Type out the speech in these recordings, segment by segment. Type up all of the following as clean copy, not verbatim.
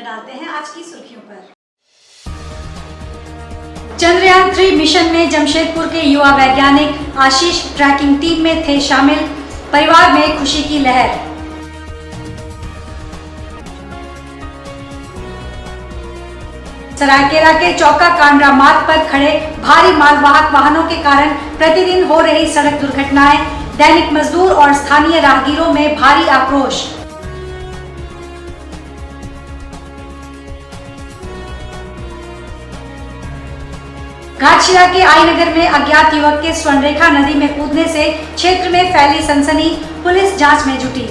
डालते हैं आज की सुर्खियों पर। चंद्रयान 3 मिशन में जमशेदपुर के युवा वैज्ञानिक आशीष ट्रैकिंग टीम में थे शामिल, परिवार में खुशी की लहर। सरायकेला के चौका कांड्रा मार्ग पर खड़े भारी मालवाहक वाहनों के कारण प्रतिदिन हो रही सड़क दुर्घटनाएं, दैनिक मजदूर और स्थानीय राहगीरों में भारी आक्रोश। घाटशिला के आई नगर में अज्ञात युवक के स्वर्णरेखा नदी में कूदने से क्षेत्र में फैली सनसनी, पुलिस जांच में जुटी।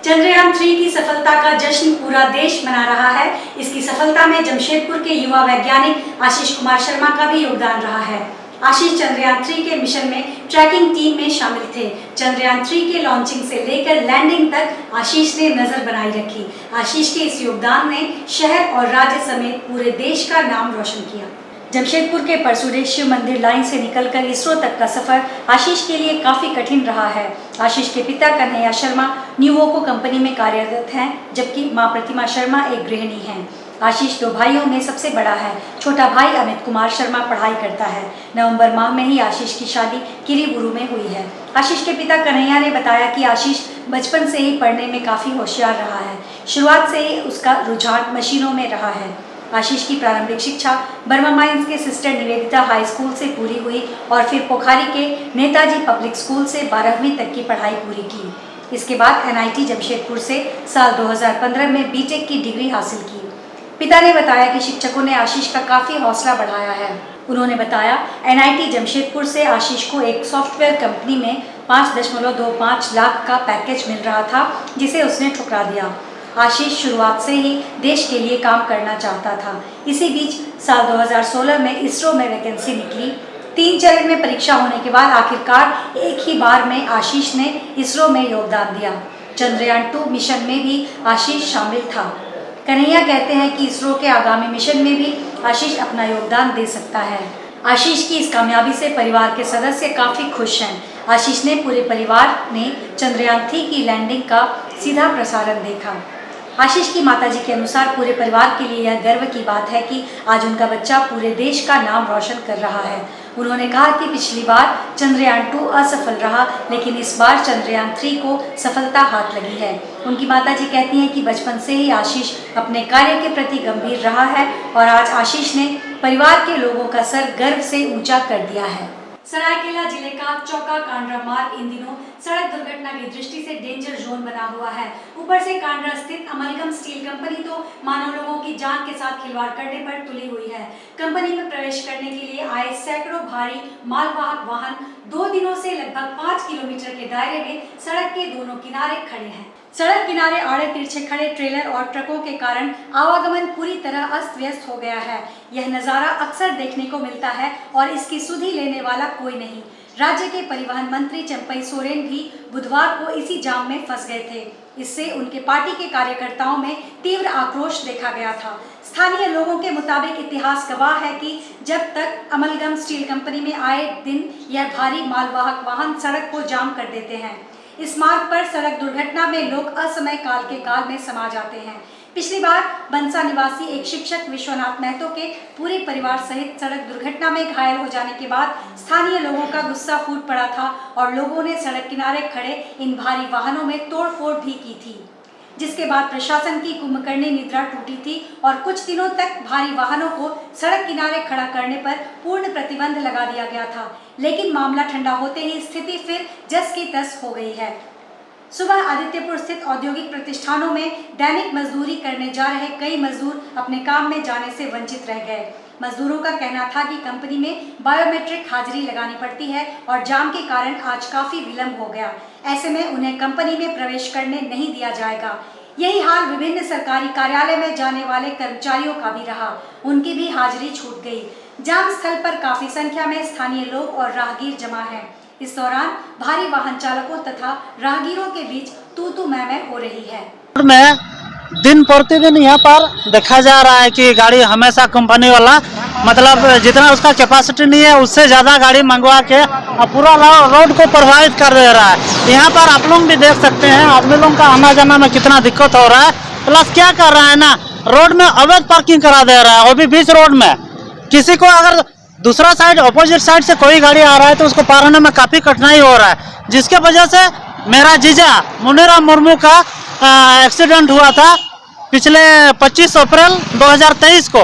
चंद्रयान 3 की सफलता का जश्न पूरा देश मना रहा है। इसकी सफलता में जमशेदपुर के युवा वैज्ञानिक आशीष कुमार शर्मा का भी योगदान रहा है। आशीष चंद्रयान 3 के मिशन में ट्रैकिंग टीम में शामिल थे। चंद्रयान 3 के लॉन्चिंग से लेकर लैंडिंग तक आशीष ने नजर बनाई रखी। आशीष के इस योगदान ने शहर और राज्य समेत पूरे देश का नाम रोशन किया। जमशेदपुर के परसुरेश शिव मंदिर लाइन से निकलकर इसरो तक का सफर आशीष के लिए काफी कठिन रहा है। आशीष के पिता कन्हैया शर्मा न्यूवोको कंपनी में कार्यरत हैं, जबकि मां प्रतिमा शर्मा एक गृहिणी हैं। आशीष 2 भाइयों में सबसे बड़ा है। छोटा भाई अमित कुमार शर्मा पढ़ाई करता है। नवंबर माह में ही आशीष की शादी किरीबुरू में हुई है। आशीष के पिता कन्हैया ने बताया कि आशीष बचपन से ही पढ़ने में काफी होशियार रहा है। शुरुआत से ही उसका रुझान मशीनों में रहा है। आशीष की प्रारंभिक शिक्षा बर्मा माइंस के सिस्टर निवेदिता हाई स्कूल से पूरी हुई और फिर पोखारी के नेताजी पब्लिक स्कूल से 12वीं तक की पढ़ाई पूरी की। इसके बाद NIT जमशेदपुर से साल 2015 में BTech की डिग्री हासिल की। पिता ने बताया कि शिक्षकों ने आशीष का काफी हौसला बढ़ाया है। उन्होंने बताया NIT जमशेदपुर से आशीष को एक सॉफ्टवेयर कंपनी में 5.25 लाख का पैकेज मिल रहा था, जिसे उसने ठुकरा दिया। आशीष शुरुआत से ही देश के लिए काम करना चाहता था। इसी बीच साल 2016 में इसरो में वैकेंसी निकली। 3 चरण में परीक्षा होने के बाद आखिरकार एक ही बार में आशीष ने इसरो में योगदान दिया। चंद्रयान 2 मिशन में भी आशीष शामिल था। कन्हैया कहते हैं कि इसरो के आगामी मिशन में भी आशीष अपना योगदान दे सकता है। आशीष की इस कामयाबी से परिवार के सदस्य काफी खुश हैं। आशीष ने पूरे परिवार ने चंद्रयान 3 की लैंडिंग का सीधा प्रसारण देखा। आशीष की माताजी के अनुसार पूरे परिवार के लिए यह गर्व की बात है कि आज उनका बच्चा पूरे देश का नाम रोशन कर रहा है। उन्होंने कहा कि पिछली बार चंद्रयान 2 असफल रहा, लेकिन इस बार चंद्रयान 3 को सफलता हाथ लगी है। उनकी माताजी कहती हैं कि बचपन से ही आशीष अपने कार्य के प्रति गंभीर रहा है और आज आशीष ने परिवार के लोगों का सर गर्व से ऊंचा कर दिया है। सरायकेला जिले का चौका कांड्रा मार्ग इन दिनों सड़क दुर्घटना की दृष्टि से डेंजर जोन बना हुआ है। ऊपर से कांड्रा स्थित अमलगम स्टील कंपनी तो मानव लोगों की जान के साथ खिलवाड़ करने पर तुली हुई है। कंपनी में प्रवेश करने के लिए आए सैकड़ों भारी मालवाहक वाहन 2 दिनों से लगभग 5 किलोमीटर के दायरे में सड़क के दोनों किनारे खड़े हैं। सड़क किनारे आड़े तिरछे खड़े ट्रेलर और ट्रकों के कारण आवागमन पूरी तरह अस्त व्यस्त हो गया है। यह नज़ारा अक्सर देखने को मिलता है और इसकी सुधि लेने वाला कोई नहीं। राज्य के परिवहन मंत्री चंपई सोरेन भी बुधवार को इसी जाम में फंस गए थे। इससे उनके पार्टी के कार्यकर्ताओं में तीव्र आक्रोश देखा गया था। स्थानीय लोगों के मुताबिक इतिहास गवाह है कि जब तक अमलगम स्टील कंपनी में आए दिन यह भारी मालवाहक वाहन सड़क को जाम कर देते हैं। इस मार्ग पर सड़क दुर्घटना में लोग असमय काल के काल में समा जाते हैं। पिछली बार बंसा निवासी एक शिक्षक विश्वनाथ महतो के पूरे परिवार सहित सड़क दुर्घटना में घायल हो जाने के बाद स्थानीय लोगों का गुस्सा फूट पड़ा था और लोगों ने सड़क किनारे खड़े इन भारी वाहनों में तोड़फोड़ भी की थी, जिसके बाद प्रशासन की कुंभकर्णी निद्रा टूटी थी और कुछ दिनों तक भारी वाहनों को सड़क किनारे खड़ा करने पर पूर्ण प्रतिबंध लगा दिया गया था। लेकिन मामला ठंडा होते ही स्थिति फिर जस की तस हो गई है। सुबह आदित्यपुर स्थित औद्योगिक प्रतिष्ठानों में दैनिक मजदूरी करने जा रहे कई मजदूर अपने काम में जाने से वंचित रह गए। मजदूरों का कहना था कि कंपनी में बायोमेट्रिक हाजिरी लगानी पड़ती है और जाम के कारण आज काफी विलंब हो गया। ऐसे में उन्हें कंपनी में प्रवेश करने नहीं दिया जाएगा। यही हाल विभिन्न सरकारी कार्यालय में जाने वाले कर्मचारियों का भी रहा। उनकी भी हाजिरी छूट गई। जाम स्थल पर काफी संख्या में स्थानीय लोग और राहगीर जमा हैं। इस दौरान भारी वाहन चालकों तथा राहगीरों के बीच तू-तू मैं हो रही है। मैं दिन प्रतिदिन यहाँ पर देखा जा रहा है कि गाड़ी हमेशा कंपनी वाला मतलब जितना उसका कैपेसिटी नहीं है उससे ज़्यादा गाड़ी मंगवा के पूरा रोड को प्रभावित कर दे रहा है। यहाँ पर आप लोग भी देख सकते हैं आदमी लोगों का आना जाना में कितना दिक्कत हो रहा है। प्लस क्या कर रहा है ना, रोड में अवैध पार्किंग करा दे रहा है, वो भी बीच रोड में। किसी को अगर दूसरा साइड अपोजिट साइड से कोई गाड़ी आ रहा है तो उसको पार होने में काफ़ी कठिनाई हो रहा है, जिसके वजह से मेरा जीजा मुनीराम मुर्मू का एक्सीडेंट हुआ था पिछले 25 अप्रैल 2023 को,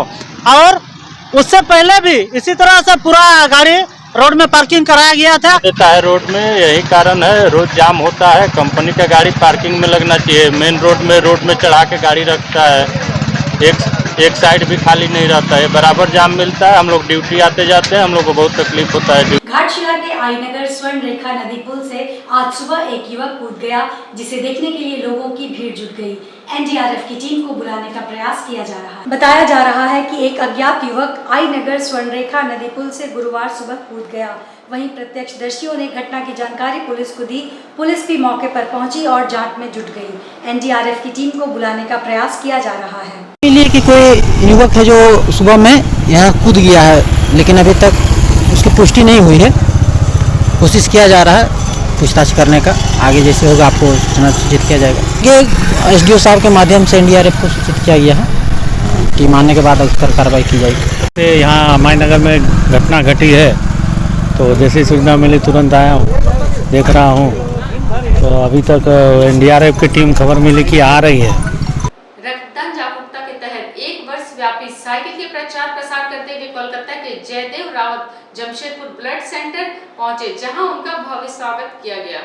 और उससे पहले भी इसी तरह से पूरा गाड़ी रोड में पार्किंग कराया गया था। देता है रोड में, यही कारण है, रोड जाम होता है। कंपनी का गाड़ी पार्किंग में लगना चाहिए, मेन रोड में चढ़ा के गाड़ी रखता है, एक साइड भी खाली नहीं रहता है, बराबर जाम मिलता है। हम लोग ड्यूटी आते जाते हैं, हम लोग को बहुत तकलीफ होता है। घाटशिला के आई नगर स्वर्ण रेखा नदी पुल से आज सुबह एक युवक कूद गया, जिसे देखने के लिए लोगों की भीड़ जुट गई। एनडीआरएफ की टीम को बुलाने का प्रयास किया जा रहा है। बताया जा रहा है कि एक अज्ञात युवक आई नगर स्वर्ण रेखा नदी पुल से गुरुवार सुबह कूद गया। वहीं प्रत्यक्षदर्शियों ने घटना की जानकारी पुलिस को दी। पुलिस भी मौके पर पहुंची और जांच में जुट गई। एनडीआरएफ की टीम को बुलाने का प्रयास किया जा रहा है। लिए कि कोई युवक है जो सुबह में यहाँ कूद गया है, लेकिन अभी तक उसकी पुष्टि नहीं हुई है। कोशिश किया जा रहा है पूछताछ करने का, आगे जैसे होगा आपको सूचना सूचित किया जाएगा। ये एसडीओ साहब के माध्यम से एनडीआरएफ को सूचित किया गया है, टीम आने के बाद उस पर कार्रवाई की जाएगी। यहाँ मायनगर में घटना घटी है तो जैसी सूचना मिली तुरंत आया हूँ, देख रहा हूँ। तो अभी तक एनडीआरएफ की टीम खबर मिली कि आ रही है। रक्तदान जागरूकता के तहत एक वर्ष व्यापी साइकिल के प्रचार प्रसार करते हुए कोलकाता के जयदेव रावत जमशेदपुर ब्लड सेंटर पहुंचे, जहां उनका भव्य स्वागत किया गया।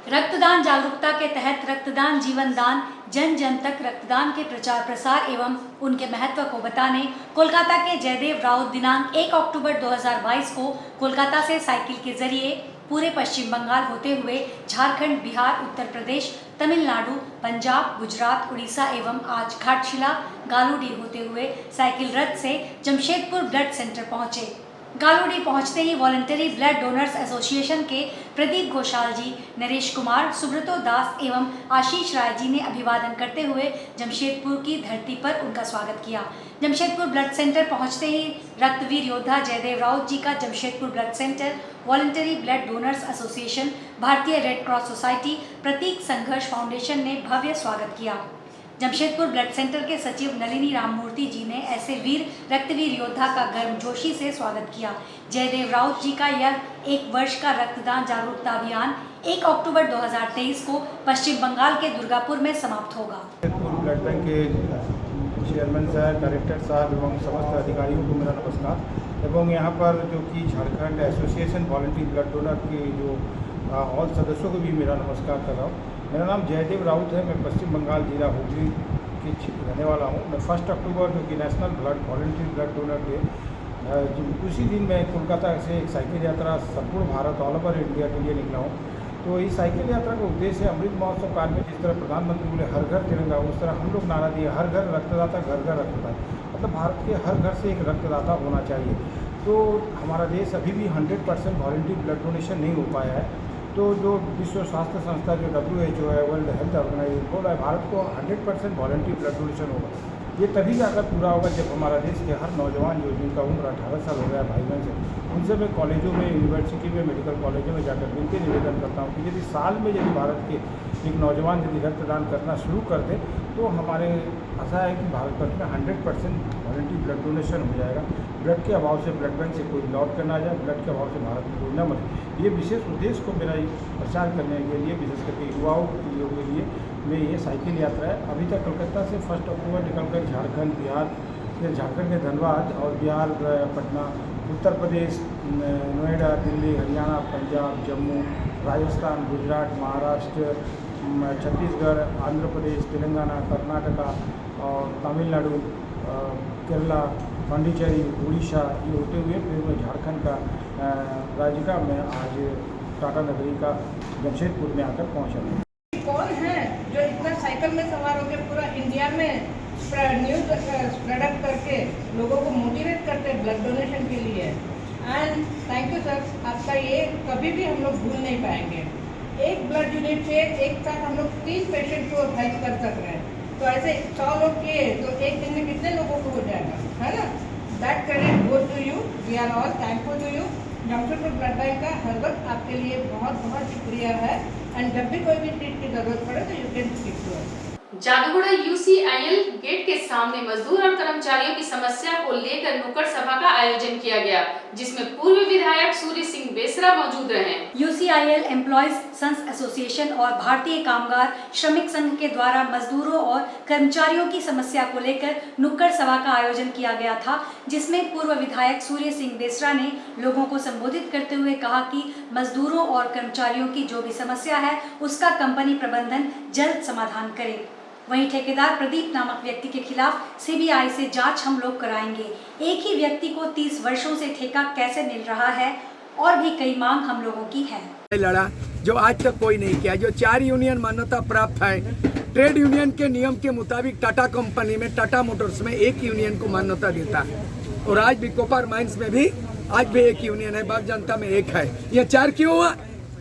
रक्तदान जागरूकता के तहत रक्तदान जीवन दान, जन जन तक रक्तदान के प्रचार प्रसार एवं उनके महत्व को बताने कोलकाता के जयदेव राउत दिनांक 1 अक्टूबर 2022 को कोलकाता से साइकिल के जरिए पूरे पश्चिम बंगाल होते हुए झारखंड, बिहार, उत्तर प्रदेश, तमिलनाडु, पंजाब, गुजरात, उड़ीसा एवं आज घाटशिला, गालूडीह होते हुए साइकिल रथ से जमशेदपुर ब्लड सेंटर पहुंचे। गालूडीह पहुंचते ही वॉलंटरी ब्लड डोनर्स एसोसिएशन के प्रदीप घोषाल जी, नरेश कुमार, सुब्रतो दास एवं आशीष राय जी ने अभिवादन करते हुए जमशेदपुर की धरती पर उनका स्वागत किया। जमशेदपुर ब्लड सेंटर पहुंचते ही रक्तवीर योद्धा जयदेव राउत जी का Jamshedpur blood centre, voluntary blood donors association, भारतीय रेड क्रॉस सोसाइटी, प्रतीक संघर्ष फाउंडेशन ने भव्य स्वागत किया। जमशेदपुर ब्लड सेंटर के सचिव नलिनी राममूर्ति जी ने ऐसे वीर रक्तवीर योद्धा का गर्मजोशी से स्वागत किया। जयदेव राउत जी का यह 1 वर्ष का रक्तदान जागरूकता अभियान 1 अक्टूबर 2023 को पश्चिम बंगाल के दुर्गापुर में समाप्त होगा। ब्लड बैंक के चेयरमैन साहब, डायरेक्टर साहब एवं समस्त अधिकारियों को मेरा नमस्कार। एवं यहाँ पर जो कि Jharkhand association voluntary blood donor के जो और सदस्यों को भी मेरा नमस्कार कर रहा हूँ। मेरा नाम जयदेव राउत है, मैं पश्चिम बंगाल जिला हुगली के रहने वाला हूँ। मैं 1 अक्टूबर जो कि national blood voluntary blood donor day, उसी दिन मैं कोलकाता से एक साइकिल यात्रा संपूर्ण भारत ऑल ओवर इंडिया के लिए निकला हूँ। तो इस साइकिल यात्रा का उद्देश्य अमृत महोत्सव काल में जिस तरह प्रधानमंत्री बोले हर घर तिरंगा, उस तरह हम लोग नारा दिए हर घर रक्तदाता, घर घर रक्तदाता। मतलब भारत के हर घर से एक रक्तदाता होना चाहिए। तो हमारा देश अभी भी 100% वॉलंटरी ब्लड डोनेशन नहीं हो पाया है। तो जो विश्व स्वास्थ्य संस्था जो WHO है, वर्ल्ड हेल्थ ऑर्गेनाइजेशन बोल रहा है भारत को 100% वॉलंटरी ब्लड डोनेशन होगा। ये तभी जाकर पूरा होगा जब हमारा देश के हर नौजवान जो जिनका उम्र 18 साल हो गया भाई बहन से, उनसे मैं कॉलेजों में, यूनिवर्सिटी में, मेडिकल कॉलेजों में जाकर मिलकर निवेदन करता हूँ कि यदि साल में यदि भारत के एक नौजवान यदि रक्तदान करना शुरू कर दे तो हमारे आशा है कि भारतवर्ष में 100% वॉलंटरी ब्लड डोनेशन हो जाएगा। ब्लड के अभाव से ब्लड बैंक से कोई लौट कर ना जाए, ब्लड के अभाव से भारत में कोई न मरे। ये विशेष उद्देश्य को मेरा प्रचार करने के लिए, विशेष करके युवाओं के लिए मैं ये साइकिल यात्रा है। अभी तक कलकत्ता से 1 अक्टूबर निकलकर झारखंड, बिहार, फिर झारखंड के धनबाद और बिहार पटना, उत्तर प्रदेश नोएडा, दिल्ली, हरियाणा, पंजाब, जम्मू, राजस्थान, गुजरात, महाराष्ट्र, छत्तीसगढ़, आंध्र प्रदेश, तेलंगाना, कर्नाटका और तमिलनाडु, केरला, पांडिचेरी, उड़ीसा, ये होते हुए फिर मैं झारखंड का राज्य का मैं आज टाटा नगरी का जमशेदपुर में आकर पहुँचा। कौन है जो इतना साइकिल में सवार होकर पूरा इंडिया में न्यूज़ प्रोडक्ट करके लोगों को मोटिवेट करते हैं ब्लड डोनेशन के लिए। एंड थैंक यू सर, आपका ये कभी भी हम लोग भूल नहीं पाएंगे। एक ब्लड यूनिट से एक साथ हम लोग 3 पेशेंट को हेल्प कर सक रहे हैं। तो ऐसे 100 लोग किए तो एक दिन में कितने लोगों को हो जाएगा, है ना। That credit goes to you, we are all thankful to you. Jamshedpur blood bank का हर वक्त आपके लिए बहुत बहुत शुक्रिया है। एंड जब भी कोई भी चीज़ की जरूरत पड़े तो you can speak to us. Jadugoda UCIL gate के सामने मजदूर और कर्मचारियों की समस्या को लेकर नुक्कड़ सभा का आयोजन किया गया, जिसमें पूर्व विधायक सूर्य सिंह बेसरा मौजूद रहे। यूसीआईएल एम्प्लॉयज सन्स एसोसिएशन और भारतीय कामगार श्रमिक संघ के द्वारा मजदूरों और कर्मचारियों की समस्या को लेकर नुक्कड़ सभा का आयोजन किया गया था, जिसमें पूर्व विधायक सूर्य सिंह बेसरा ने लोगों को संबोधित करते हुए कहा कि मजदूरों और कर्मचारियों की जो भी समस्या है उसका कंपनी प्रबंधन जल्द समाधान करे। वहीं ठेकेदार प्रदीप नामक व्यक्ति के खिलाफ सीबीआई से जांच हम लोग कराएंगे। एक ही व्यक्ति को 30 वर्षों से ठेका कैसे मिल रहा है और भी कई मांग हम लोगों की है। लड़ा जो आज तक कोई नहीं किया, जो 4 यूनियन मान्यता प्राप्त है ट्रेड यूनियन के नियम के मुताबिक टाटा कंपनी में, टाटा मोटर्स में 1 यूनियन को मान्यता देता है और आज भी कोपर माइंस में भी आज भी 1 यूनियन है, बाग जनता में 1 है। ये 4 क्यों हुआ?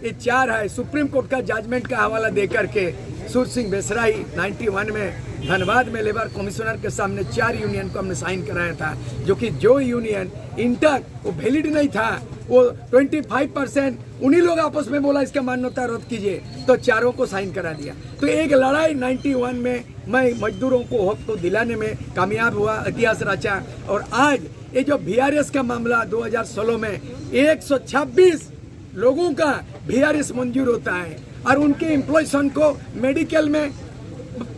ये 4 है सुप्रीम कोर्ट का जजमेंट का हवाला दे करके सूर्य सिंह बेसरा ही 91 में धनबाद में लेबर कमिश्नर के सामने 4 यूनियन को हमने साइन कराया था, जो कि जो यूनियन इंटर वो वैलिड नहीं था, वो 25% उन्हीं लोग आपस में बोला इसका मान्यता रद्द कीजिए, तो 4 को साइन करा दिया। तो एक लड़ाई 91 में मैं मजदूरों को हक को दिलाने में कामयाब हुआ, इतिहास रचा। और आज ये जो VRS का मामला 2016 में 126 लोगों का VRS मंजूर होता है और उनके एम्प्लॉयसन को मेडिकल में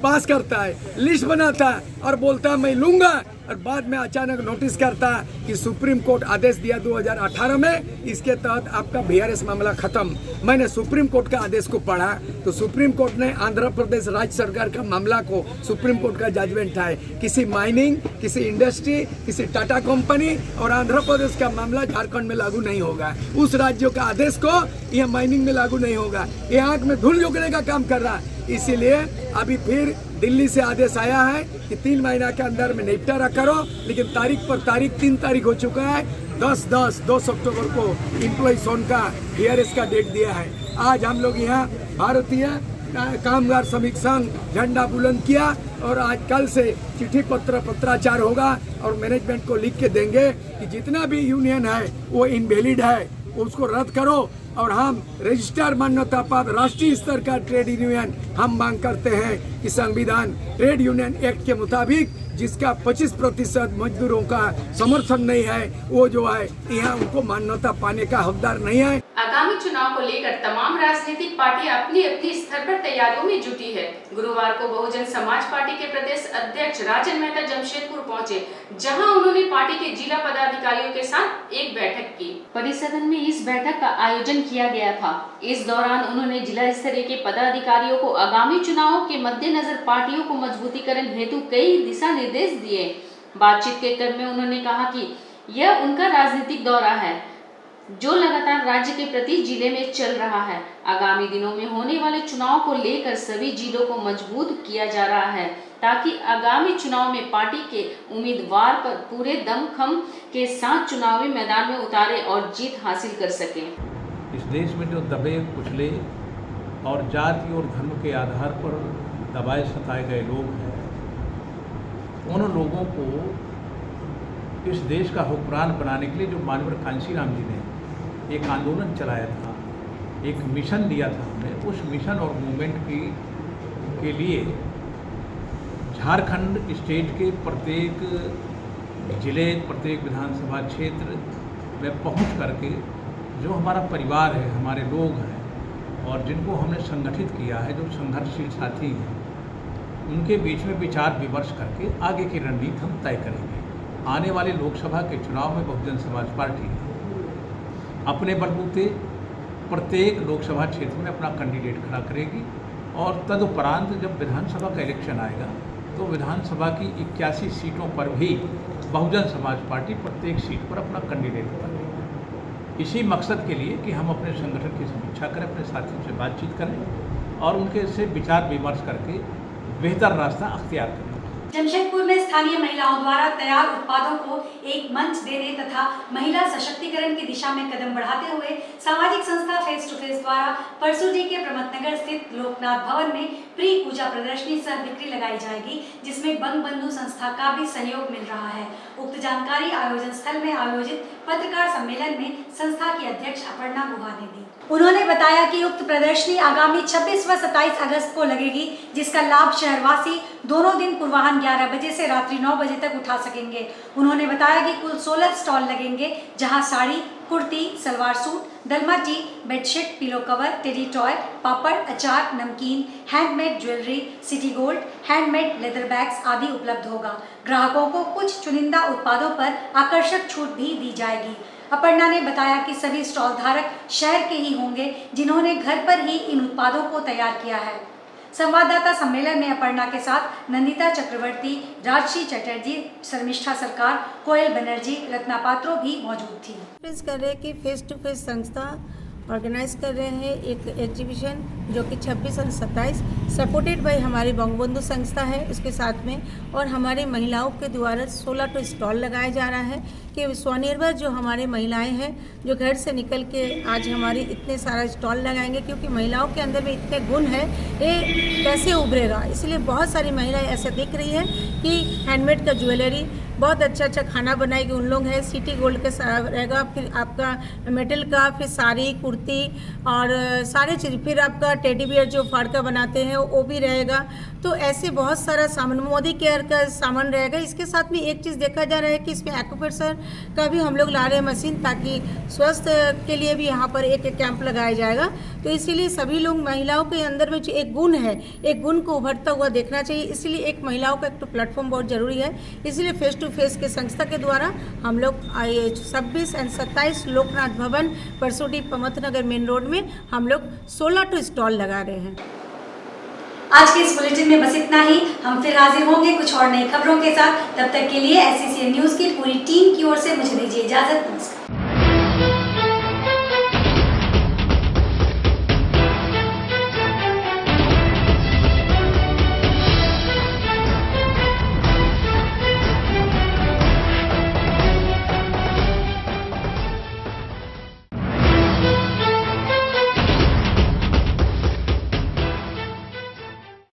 पास करता है, लिस्ट बनाता है और बोलता है मैं लूंगा, और बाद में अचानक नोटिस करता कि सुप्रीम कोर्ट आदेश दिया 2018 में, इसके तहत आपका VRS मामला खत्म। मैंने सुप्रीम कोर्ट का आदेश को पढ़ा तो सुप्रीम कोर्ट ने आंध्र प्रदेश राज्य सरकार का मामला को, सुप्रीम कोर्ट का जजमेंट है, किसी माइनिंग, किसी इंडस्ट्री, किसी टाटा कंपनी और आंध्र प्रदेश का मामला झारखंड में लागू नहीं होगा। उस राज्यों का आदेश को यह माइनिंग में लागू नहीं होगा। ये आंख में धूल झोंकने का काम कर रहा है। इसीलिए अभी फिर दिल्ली से आदेश आया है कि 3 महीना के अंदर में निपटारा करो, लेकिन तारीख पर तारीख 3 तारीख हो चुका है। 2 अक्टूबर को एम्प्लॉय जोन का VRS का डेट दिया है। आज हम लोग यहाँ भारतीय कामगार श्रमिक संघ झंडा बुलंद किया और आज कल से चिट्ठी पत्राचार होगा और मैनेजमेंट को लिख के देंगे कि जितना भी यूनियन है वो इनवैलिड है, उसको रद्द करो। और हम रजिस्ट्रार मान्यता प्राप्त राष्ट्रीय स्तर का ट्रेड यूनियन हम मांग करते हैं कि संविधान ट्रेड यूनियन एक्ट के मुताबिक जिसका 25% मजदूरों का समर्थन नहीं है, वो जो है यहाँ उनको मान्यता पाने का हकदार नहीं है। आगामी चुनाव को लेकर तमाम राजनीतिक पार्टियां अपनी अपनी स्तर पर तैयारियों में जुटी है। गुरुवार को बहुजन समाज पार्टी के प्रदेश अध्यक्ष राजन मेहता जमशेदपुर पहुंचे, जहां उन्होंने पार्टी के जिला पदाधिकारियों के साथ एक बैठक की। परिसदन में इस बैठक का आयोजन किया गया था। इस दौरान उन्होंने जिला स्तरीय के पदाधिकारियों को आगामी चुनावों के मद्देनजर पार्टियों को मजबूतीकरण हेतु कई दिशा निर्देश दिए। बातचीत के क्रम में उन्होंने कहा कि यह उनका राजनीतिक दौरा है जो लगातार राज्य के प्रति जिले में चल रहा है। आगामी दिनों में होने वाले चुनाव को लेकर सभी जिलों को मजबूत किया जा रहा है ताकि आगामी चुनाव में पार्टी के उम्मीदवार पर पूरे दमखम के साथ चुनावी मैदान में उतारे और जीत हासिल कर सके। इस देश में जो दबे कुचले और जाति और धर्म के आधार पर दबाए सताए गए लोग हैं, उन लोगों को इस देश का हुक्मरान बनाने के लिए जो मानवर कांशीराम जी ने एक आंदोलन चलाया था, एक मिशन दिया था हमें, उस मिशन और मूवमेंट के लिए झारखंड स्टेट के प्रत्येक जिले, प्रत्येक विधानसभा क्षेत्र में पहुंच करके जो हमारा परिवार है, हमारे लोग हैं और जिनको हमने संगठित किया है, जो संघर्षशील साथी हैं, उनके बीच में विचार विमर्श करके आगे की रणनीति हम तय करेंगे। आने वाले लोकसभा के चुनाव में बहुजन समाज पार्टी अपने बलबूते प्रत्येक लोकसभा क्षेत्र में अपना कैंडिडेट खड़ा करेगी और तदुपरांत जब विधानसभा का इलेक्शन आएगा तो विधानसभा की 81 सीटों पर भी बहुजन समाज पार्टी प्रत्येक सीट पर अपना कैंडिडेट उतारेगी। इसी मकसद के लिए कि हम अपने संगठन की समीक्षा करें, अपने साथियों से बातचीत करें और उनके से विचार विमर्श करके बेहतर रास्ता अख्तियार करें। जमशेदपुर में स्थानीय महिलाओं द्वारा तैयार उत्पादों को एक मंच देने तथा महिला सशक्तिकरण की दिशा में कदम बढ़ाते हुए सामाजिक संस्था फेस टू फेस द्वारा परसुडी के प्रमथनगर स्थित लोकनाथ भवन में प्री पूजा प्रदर्शनी सह बिक्री लगाई जाएगी, जिसमें बंग बंधु संस्था का भी सहयोग मिल रहा है। उक्त जानकारी आयोजन स्थल में आयोजित पत्रकार सम्मेलन में संस्था की अध्यक्ष अपर्णा गुहा ने दी। उन्होंने बताया कि उक्त प्रदर्शनी आगामी 26 व 27 अगस्त को लगेगी, जिसका लाभ शहरवासी दोनों दिन पूर्वाह्न 11 बजे से रात्रि 9 बजे तक उठा सकेंगे। उन्होंने बताया कि कुल 16 स्टॉल लगेंगे, जहां sari, kurti, salwar suit, Dalma tea, bedsheet, pillow cover, teddy toy, papad, अचार, नमकीन, handmade jewellery, city gold, handmade leather bags आदि उपलब्ध होगा। ग्राहकों को कुछ चुनिंदा उत्पादों पर आकर्षक छूट भी दी जाएगी। अपर्णा ने बताया कि सभी स्टॉल धारक शहर के ही होंगे, जिन्होंने घर पर ही इन उत्पादों को तैयार किया है। संवाददाता सम्मेलन में अपर्णा के साथ नंदिता चक्रवर्ती, राजश्री चटर्जी, शर्मिष्ठा सरकार, कोयल बनर्जी, रत्ना पात्रो भी मौजूद थी। कर रहे कि फेस टू फेस संस्था ऑर्गेनाइज कर रहे हैं एक एग्जीबिशन जो कि 26 और 27 सपोर्टेड बाय हमारी बंगबंधु संस्था है, उसके साथ में और हमारी महिलाओं के द्वारा 16 तो स्टॉल लगाया जा रहा है कि स्वनिर्भर जो हमारी महिलाएं हैं जो घर से निकल के आज हमारी इतने सारा स्टॉल लगाएंगे, क्योंकि महिलाओं के अंदर में इतने गुण है, ये कैसे उभरेगा। इसलिए बहुत सारी महिलाएं ऐसे दिख रही है कि हैंडमेड का ज्वेलरी, बहुत अच्छा खाना बनाएगी उन लोग है, सिटी गोल्ड का रहेगा, फिर आपका मेटल का, फिर साड़ी, कुर्ती और सारे चीज़, फिर आपका टेडी बियर जो फाड़ का बनाते हैं वो भी रहेगा। तो ऐसे बहुत सारा सामान, मोदी केयर का सामान रहेगा। इसके साथ में एक चीज़ देखा जा रहा है कि इसमें एक्यूप्रेशर का भी हम लोग ला रहे हैं मशीन, ताकि स्वास्थ्य के लिए भी यहाँ पर एक कैंप लगाया जाएगा। तो इसीलिए सभी लोग महिलाओं के अंदर में जो एक गुण है, एक गुण को उभरता हुआ देखना चाहिए। इसलिए एक महिलाओं का एक तो प्लेटफॉर्म बहुत ज़रूरी है। इसलिए फेस टू फेस के संस्था के द्वारा हम लोग 26 और 27 लोकनाथ भवन परसोडी प्रमथनगर मेन रोड में हम लोग 16 तो स्टॉल लगा रहे हैं। आज के इस बुलेटिन में बस इतना ही। हम फिर हाजिर होंगे कुछ और नई खबरों के साथ। तब तक के लिए SCCN न्यूज़ की पूरी टीम की ओर से मुझे दीजिए इजाजत। नमस्कार।